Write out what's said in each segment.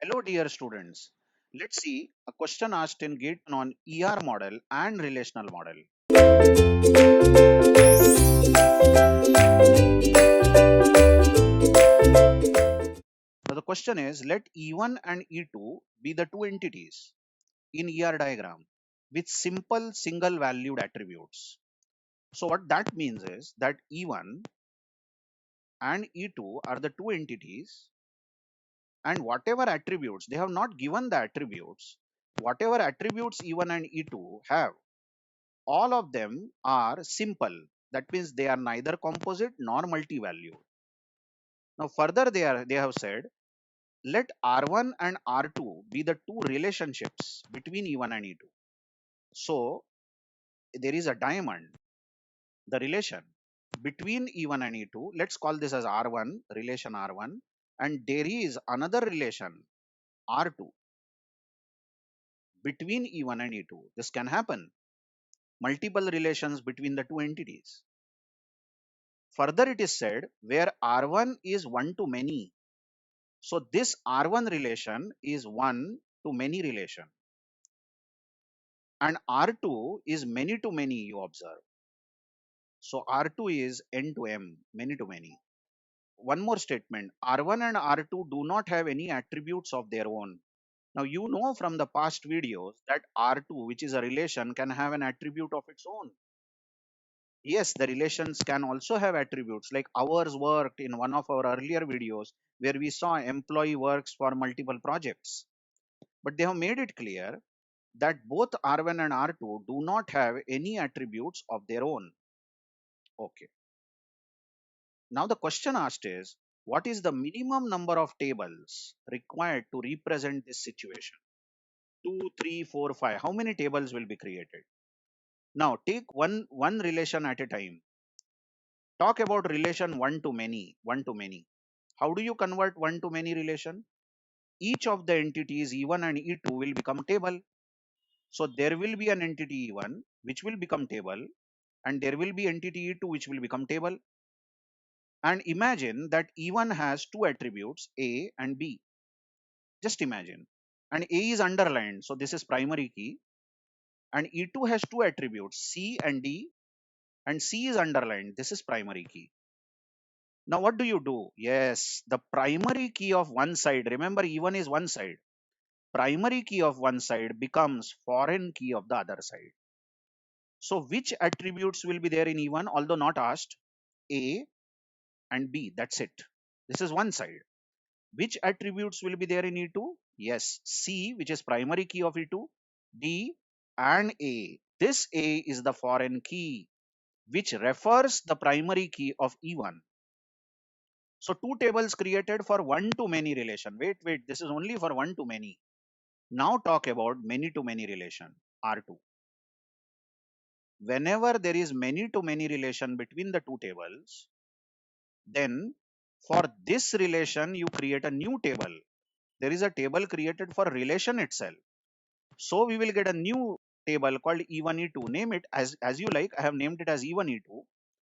Hello, dear students. Let's see a question asked in GATE on ER model and relational model. Now, the question is let E1 and E2 be the two entities in ER diagram with simple single valued attributes. So, what that means is that E1 and E2 are the two entities, and whatever attributes they have not given the attributes, whatever attributes E1 and E2 have, all of them are simple. That means they are neither composite nor multi-valued. Now further they have said let R1 and R2 be the two relationships between E1 and E2. So there is a diamond, the relation between E1 and E2. Let's call this as R1, relation R1, and there is another relation R2 between E1 and E2. This can happen. Multiple relations between the two entities. Further, it is said where R1 is one to many. So this R1 relation is one to many relation, and R2 is many to many, you observe. So R2 is n to m, many to many. One more statement, R1 and R2 do not have any attributes of their own. Now you know from the past videos that R2, which is a relation, can have an attribute of its own. Yes, the relations can also have attributes like hours worked in one of our earlier videos where we saw employee works for multiple projects. But they have made it clear that both R1 and R2 do not have any attributes of their own. Okay. Now the question asked is, what is the minimum number of tables required to represent this situation? 2, 3, 4, 5. How many tables will be created? Now take one relation at a time. Talk about relation one to many, one to many. How do you convert one to many relation? Each of the entities E1 and E2 will become table. So there will be an entity E1 which will become table, and there will be entity E2 which will become table. And imagine that E1 has two attributes A and B. Just imagine. And A is underlined, so this is primary key. And E2 has two attributes C and D, and C is underlined. This is primary key. Now what do you do? Yes, the primary key of one side, remember E1 is one side. Primary key of one side becomes foreign key of the other side. So which attributes will be there in E1, although not asked? A and B, that's it. This is one side. Which attributes will be there in E2? Yes, C, which is primary key of E2, D and A. This A is the foreign key which refers the primary key of E1. So two tables created for one to many relation. Wait, this is only for one to many. Now talk about many to many relation, R2. Whenever there is many to many relation between the two tables, then for this relation you create a new table. There is a table created for relation itself. So we will get a new table called E1 E2. Name it as you like. I have named it as E1 E2,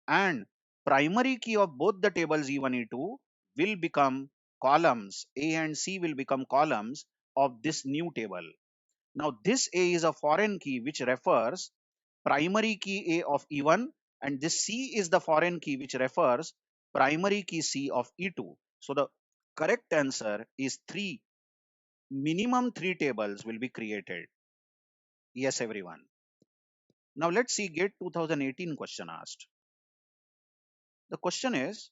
and primary key of both the tables E1 E2 will become columns. A and C will become columns of this new table. Now this A is a foreign key which refers primary key A of E1, and this C is the foreign key which refers primary key C of E2. So the correct answer is 3. Minimum 3 tables will be created. Yes, everyone. Now let's see GATE 2018 question asked. The question is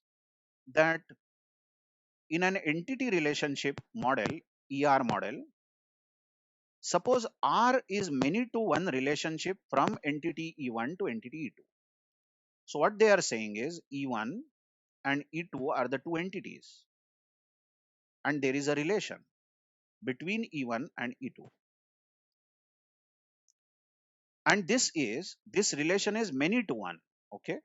that in an entity relationship model, ER model, suppose R is many to one relationship from entity E1 to entity E2. So what they are saying is E1 and E2 are the two entities, and there is a relation between E1 and E2. And this relation is many to one. Okay.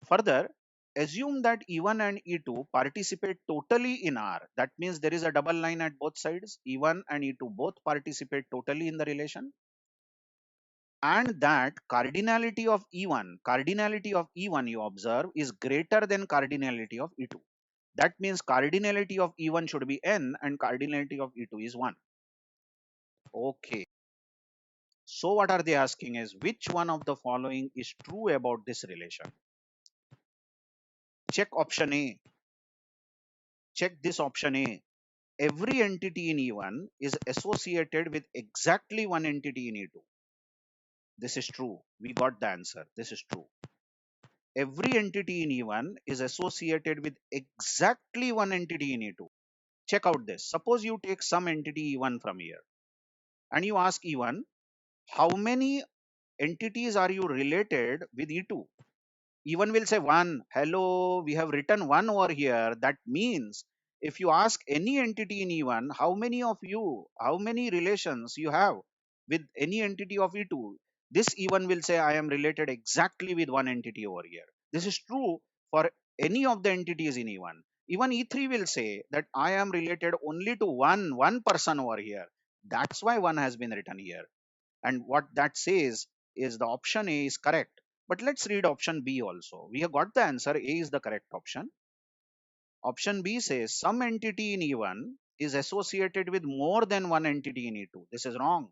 Further, assume that E1 and E2 participate totally in R. That means there is a double line at both sides. E1 and E2 both participate totally in the relation. And that cardinality of E1 you observe is greater than cardinality of E2. That means cardinality of E1 should be n and cardinality of E2 is 1. Okay. So what are they asking is which one of the following is true about this relation? Check option A. Check this option A. Every entity in E1 is associated with exactly one entity in E2. This is true. We got the answer. This is true. Every entity in E1 is associated with exactly one entity in E2. Check out this. Suppose you take some entity E1 from here and you ask E1, how many entities are you related with E2? E1 will say 1. Hello, we have written 1 over here. That means if you ask any entity in E1, how many of you, how many relations you have with any entity of E2, this E1 will say I am related exactly with one entity over here. This is true for any of the entities in E1. Even E3 will say that I am related only to one person over here. That's why 1 has been written here. And what that says is the option A is correct. But let's read option B also. We have got the answer. A is the correct option. Option B says some entity in E1 is associated with more than one entity in E2. This is wrong.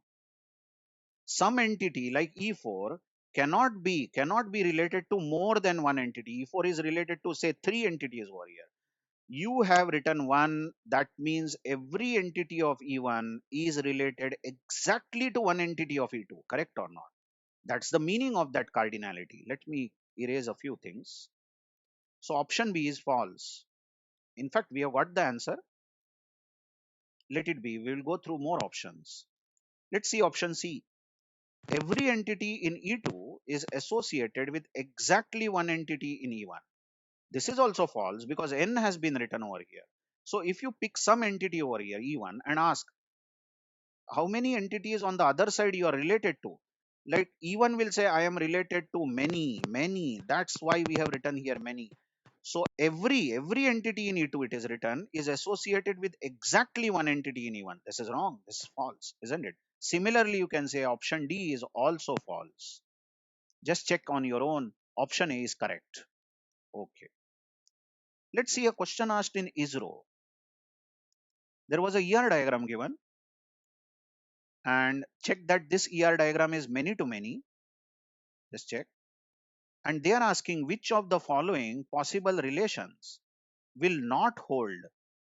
Some entity like E4 cannot be related to more than one entity. E4 is related to say 3 entities over here. You have written 1. That means every entity of E1 is related exactly to one entity of E2. Correct or not? That's the meaning of that cardinality. Let me erase a few things. So option B is false. In fact, we have got the answer. Let it be. We will go through more options. Let's see option C. Every entity in E2 is associated with exactly one entity in E1. This is also false because n has been written over here. So if you pick some entity over here, E1, and ask how many entities on the other side you are related to, like E1 will say I am related to many. That's why we have written here many. So every entity in E2 it is written is associated with exactly one entity in E1. This is wrong. This is false, isn't it? Similarly, you can say option D is also false. Just check on your own. Option A is correct. Okay. Let's see a question asked in ISRO. There was a ER diagram given, and check that this ER diagram is many to many. Just check. And they are asking which of the following possible relations will not hold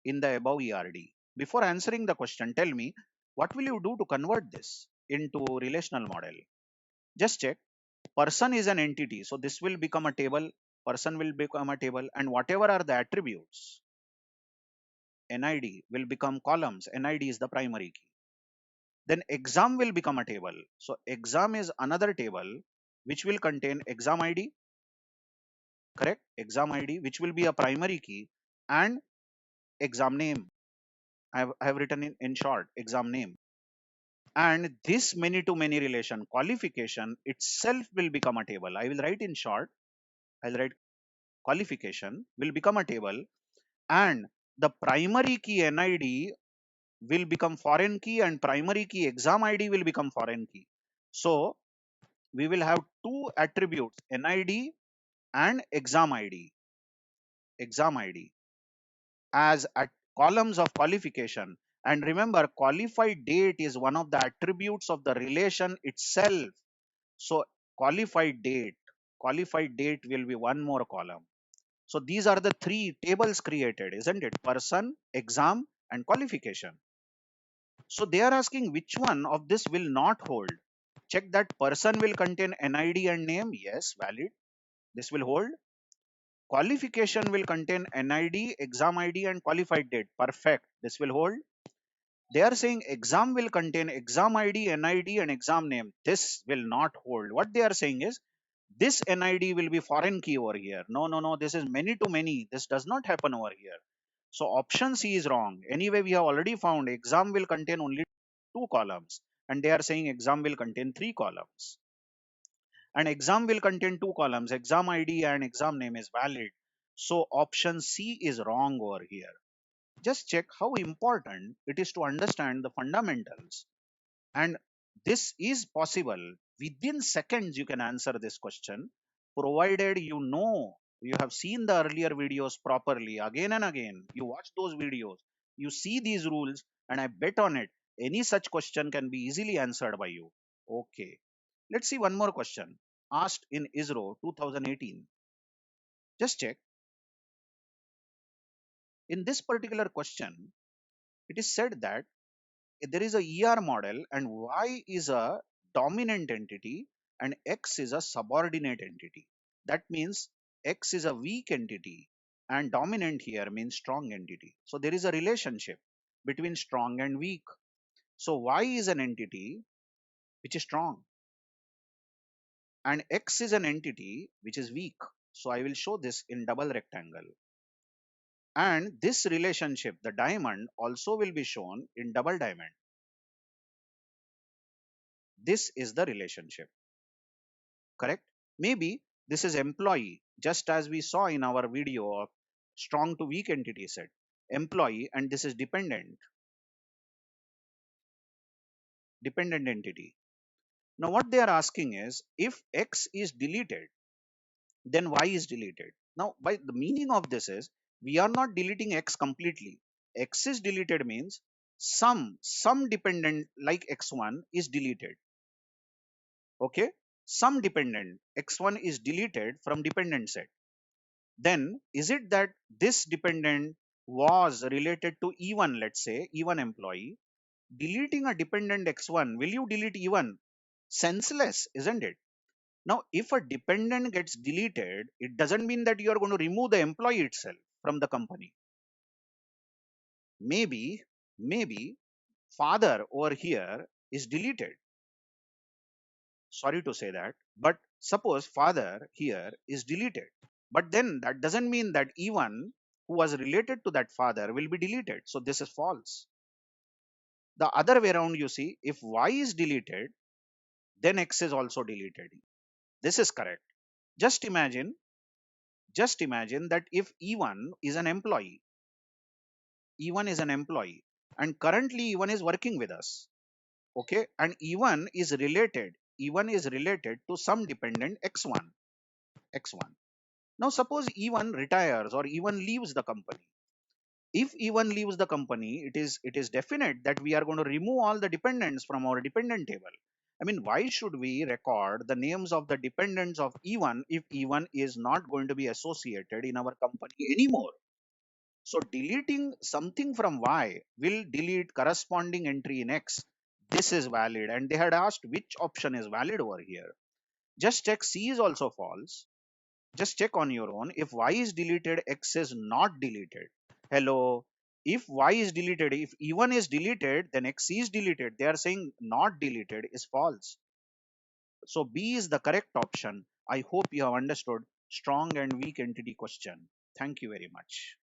in the above ERD. Before answering the question, tell me what will you do to convert this into relational model? Just check. Person is an entity, so this will become a table. Person will become a table, and whatever are the attributes, NID will become columns. NID is the primary key. Then exam will become a table. So exam is another table which will contain exam ID, correct? Exam ID, which will be a primary key, and exam name. I have written in short exam name. And this many to many relation qualification itself will become a table. I will write in short. I'll write qualification will become a table, and the primary key NID will become foreign key and primary key exam ID will become foreign key. So we will have two attributes NID and exam ID. Exam ID as at columns of qualification. And remember, qualified date is one of the attributes of the relation itself. So qualified date will be one more column. So these are the three tables created, isn't it? Person, exam, and qualification. So they are asking which one of this will not hold. Check that person will contain NID and name. Yes, valid. This will hold. Qualification will contain NID, exam ID, and qualified date. Perfect. This will hold. They are saying exam will contain exam ID, NID, and exam name. This will not hold. What they are saying is this NID will be foreign key over here. No. This is many to many. This does not happen over here. So option C is wrong. Anyway, we have already found exam will contain only 2 columns. And they are saying exam will contain 3 columns. And exam will contain 2 columns. Exam ID and exam name is valid. So option C is wrong over here. Just check how important it is to understand the fundamentals. And this is possible. Within seconds, you can answer this question, provided you know You have seen the earlier videos properly again and again. You watch those videos, you see these rules, and I bet on it, any such question can be easily answered by you. Okay. Let's see one more question asked in ISRO 2018. Just check. In this particular question, it is said that there is a ER model and Y is a dominant entity and X is a subordinate entity. That means X is a weak entity and dominant here means strong entity. So there is a relationship between strong and weak. So Y is an entity which is strong and X is an entity which is weak. So I will show this in double rectangle. And this relationship, the diamond, also will be shown in double diamond. This is the relationship. Correct? Maybe this is employee, just as we saw in our video of strong to weak entity set. Employee, and this is dependent entity. Now what they are asking is, if X is deleted, then Y is deleted. Now by the meaning of this is, we are not deleting X completely. X is deleted means some dependent like X1 is deleted. Okay, some dependent X1 is deleted from dependent set. Then is it that this dependent was related to E1, let's say E1 employee? Deleting a dependent X1, will you delete E1? Senseless, isn't it? Now, if a dependent gets deleted, it doesn't mean that you are going to remove the employee itself from the company. Maybe father over here is deleted. Sorry to say that, but suppose father here is deleted. But then that doesn't mean that E1 who was related to that father will be deleted. So this is false. The other way around, you see, if Y is deleted, then X is also deleted. This is correct. Just imagine, just imagine that if E1 is an employee, E1 is an employee, and currently E1 is working with us. Okay, and E1 is related to some dependent X1. X1. Now suppose E1 retires or E1 leaves the company. If E1 leaves the company, it is definite that we are going to remove all the dependents from our dependent table. I mean, why should we record the names of the dependents of E1 if E1 is not going to be associated in our company anymore? So deleting something from Y will delete corresponding entry in X. This is valid, and they had asked which option is valid over here. Just check C is also false. Just check on your own. If Y is deleted, X is not deleted. Hello. If Y is deleted, if E1 is deleted, then X is deleted. They are saying not deleted is false. So B is the correct option. I hope you have understood strong and weak entity question. Thank you very much.